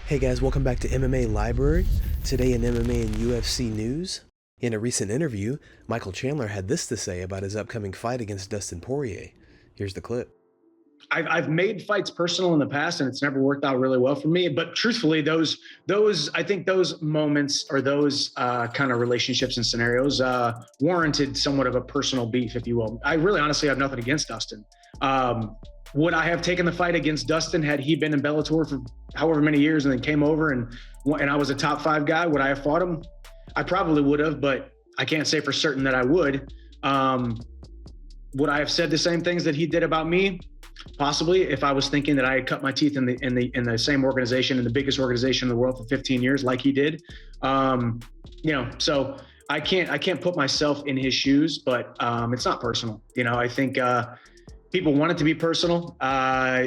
Hey guys, welcome back to MMA Library. Today in MMA and UFC news. In a recent interview, Michael Chandler had this to say about his upcoming fight against Dustin Poirier. Here's the clip. I've made fights personal in the past and it's never worked out really well for me. But truthfully, I think those moments or those kind of relationships and scenarios warranted somewhat of a personal beef, if you will. I really honestly have nothing against Dustin. Would I have taken the fight against Dustin had he been in Bellator for however many years and then came over and I was a top 5 guy? Would I have fought him? I probably would have, but I can't say for certain that I would. Would I have said the same things that he did about me? Possibly, if I was thinking that I had cut my teeth in the same organization, in the biggest organization in the world for 15 years, like he did. So I can't put myself in his shoes, but it's not personal. I think people want it to be personal.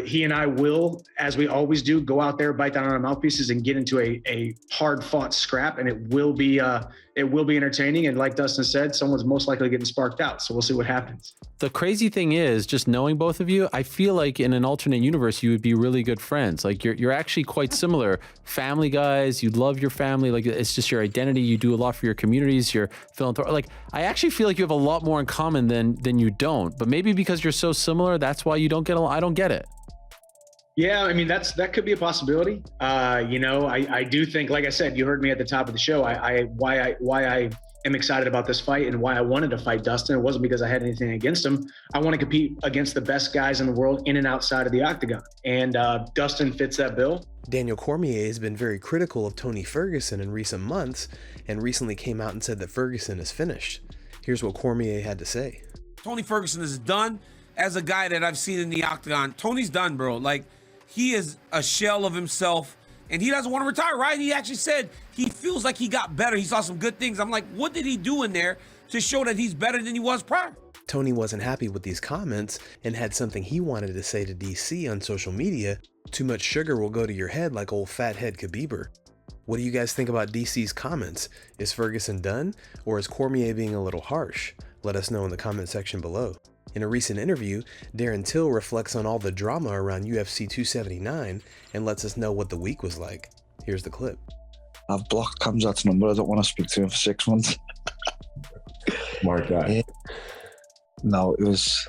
He and I will, as we always do, go out there, bite down on our mouthpieces, and get into a hard-fought scrap, and it will be entertaining. And like Dustin said, someone's most likely getting sparked out. So we'll see what happens. The crazy thing is, just knowing both of you, I feel like in an alternate universe, you would be really good friends. Like you're actually quite similar. Family guys, you love your family. Like it's just your identity. You do a lot for your communities. You're philanthropic. Like I actually feel like you have a lot more in common than you don't. But maybe because you're so similar, that's why you don't get along. I don't get it. Yeah, I mean that could be a possibility. I do think, like I said, you heard me at the top of the show. Why I am excited about this fight and why I wanted to fight Dustin. It wasn't because I had anything against him. I want to compete against the best guys in the world in and outside of the octagon. And Dustin fits that bill. Daniel Cormier has been very critical of Tony Ferguson in recent months and recently came out and said that Ferguson is finished. Here's what Cormier had to say. Tony Ferguson is done. As a guy that I've seen in the octagon, Tony's done, bro. Like, he is a shell of himself, and he doesn't want to retire, right? He actually said he feels like he got better. He saw some good things. I'm like, what did he do in there to show that he's better than he was prior? Tony wasn't happy with these comments and had something he wanted to say to DC on social media. Too much sugar will go to your head like old fathead Khabib. What do you guys think about DC's comments? Is Ferguson done, or is Cormier being a little harsh? Let us know in the comment section below. In a recent interview, Darren Till reflects on all the drama around UFC 279 and lets us know what the week was like. Here's the clip. I've blocked Khamzat's number. I don't want to speak to him for 6 months. Smart guy. No, it was...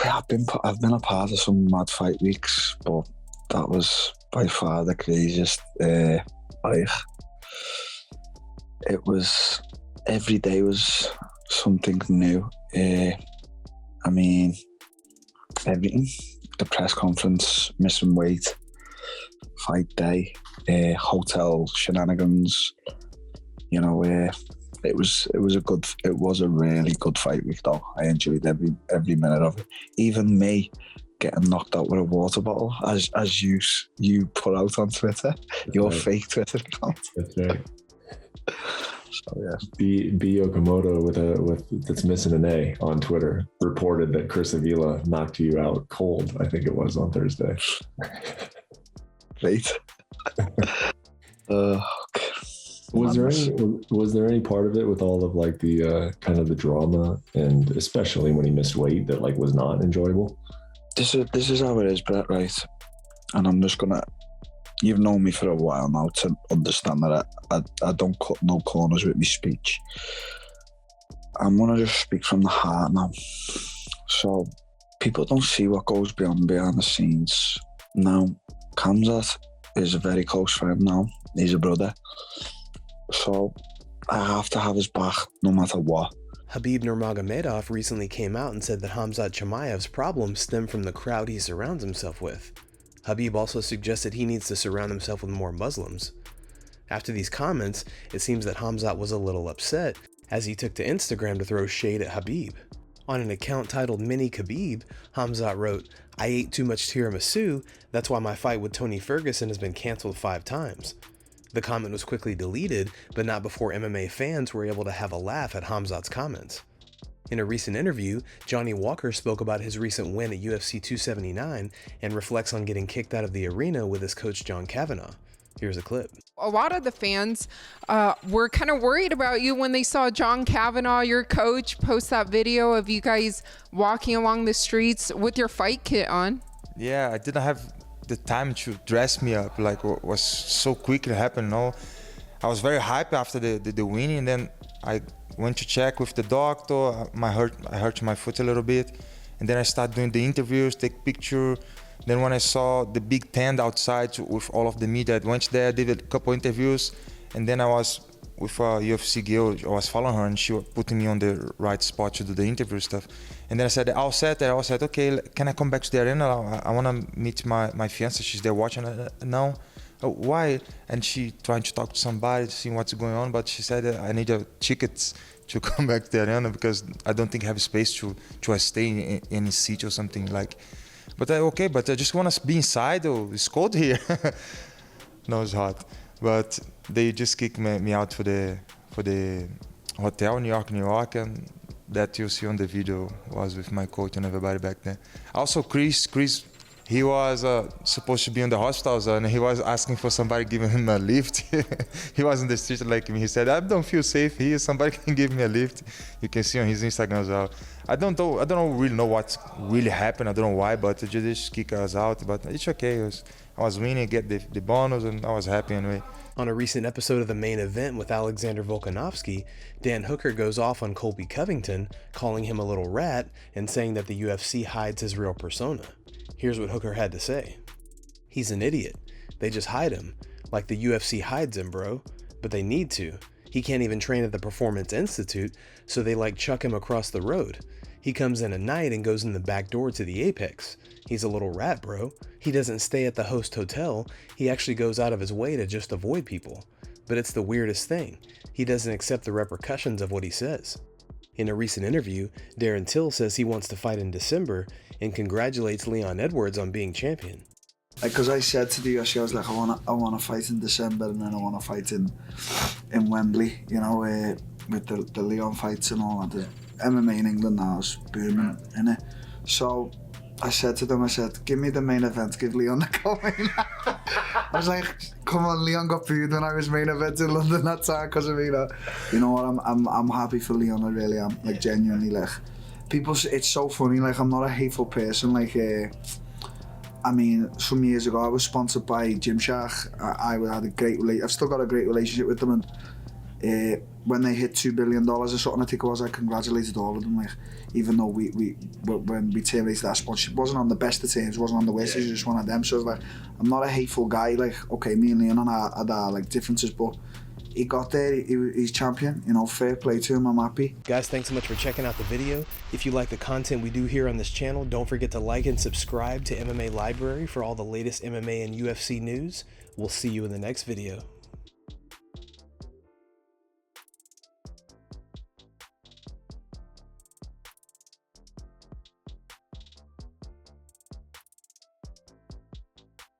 I've been a part of some mad fight weeks, but that was by far the craziest. It was... Every day was something new. I mean, everything. The press conference, missing weight, fight day, hotel shenanigans. It was a really good fight week though. I enjoyed every minute of it. Even me getting knocked out with a water bottle, as you put out on Twitter, your fake Twitter account. That's right. So yeah, B Okamoto with that's missing an A on Twitter reported that Chris Avila knocked you out cold. I think it was on Thursday. Right. Was there any part of it with all of like the kind of the drama, and especially when he missed weight, that like was not enjoyable? This is how it is, Brett. Right, and I'm just gonna. You've known me for a while now to understand that I don't cut no corners with my speech. I'm going to just speak from the heart now. So people don't see what goes behind the scenes. Now, Khamzat is a very close friend now. He's a brother. So I have to have his back no matter what. Khabib Nurmagomedov recently came out and said that Khamzat Chimaev's problems stem from the crowd he surrounds himself with. Khabib also suggested he needs to surround himself with more Muslims. After these comments, it seems that Khamzat was a little upset as he took to Instagram to throw shade at Khabib. On an account titled Mini Khabib, Khamzat wrote, "I ate too much tiramisu, that's why my fight with Tony Ferguson has been canceled 5 times. The comment was quickly deleted, but not before MMA fans were able to have a laugh at Khamzat's comments. In a recent interview, Johnny Walker spoke about his recent win at UFC 279 and reflects on getting kicked out of the arena with his coach John Kavanagh. Here's a clip. A lot of the fans were kind of worried about you when they saw John Kavanagh, your coach, post that video of you guys walking along the streets with your fight kit on. Yeah, I didn't have the time to dress me up, like was so quickly happened. No, I was very hyped after the winning, and then I went to check with the doctor. I hurt my foot a little bit, and then I started doing the interviews, take picture. Then when I saw the big tent outside with all of the media, I went there, did a couple interviews, and then I was with a UFC girl. I was following her, and she was putting me on the right spot to do the interview stuff. And then I said, all set. I said, okay, can I come back to the arena? I want to meet my fiance. She's there watching. No. Why? And she trying to talk to somebody to see what's going on, but she said I need tickets to come back to the arena because I don't think I have space to stay in any seat or something like. But okay, but I just want to be inside. Oh, it's cold here. No, it's hot. But they just kicked me out for the hotel, New York, and that you see on the video was with my coach and everybody back there. Also, Chris. He was supposed to be in the hospital, and he was asking for somebody giving him a lift. He was in the street like me. He said, I don't feel safe here. Somebody can give me a lift. You can see on his Instagram as well. I don't really know what's really happened. I don't know why, but they just kick us out. But it's okay. I was winning, get the bonus, and I was happy anyway. On a recent episode of The Main Event with Alexander Volkanovski, Dan Hooker goes off on Colby Covington, calling him a little rat and saying that the UFC hides his real persona. Here's what Hooker had to say. He's an idiot. They just hide him. Like the UFC hides him, bro. But they need to. He can't even train at the Performance Institute, so they chuck him across the road. He comes in at night and goes in the back door to the Apex. He's a little rat, bro. He doesn't stay at the host hotel. He actually goes out of his way to just avoid people. But it's the weirdest thing. He doesn't accept the repercussions of what he says. In a recent interview, Darren Till says he wants to fight in December and congratulates Leon Edwards on being champion. Because I said to the UFC, I was like, I want to fight in December, and then I want to fight in Wembley, you know, with the Leon fights and all that. The MMA in England now is booming, innit? So I said to them, give me the main event, give Leon the go-in. I was like, come on, Leon got booed when I was main event in London that time because of me. You know what, I'm happy for Leon, I really am, like genuinely, like. People, it's so funny, like I'm not a hateful person, like, I mean, some years ago I was sponsored by Gymshark. I had I've still got a great relationship with them, and when they hit $2 billion or something, I think it was, I congratulated all of them, like, even though when we terminated that sponsorship, it wasn't on the best of terms, wasn't on the worst, it was just one of them, so I was like, I'm not a hateful guy, like, okay, me and Leon had our like differences, but he got there, he's champion, you know, fair play to him, I'm happy. Guys, thanks so much for checking out the video. If you like the content we do here on this channel, don't forget to like and subscribe to MMA Library for all the latest MMA and UFC news. We'll see you in the next video.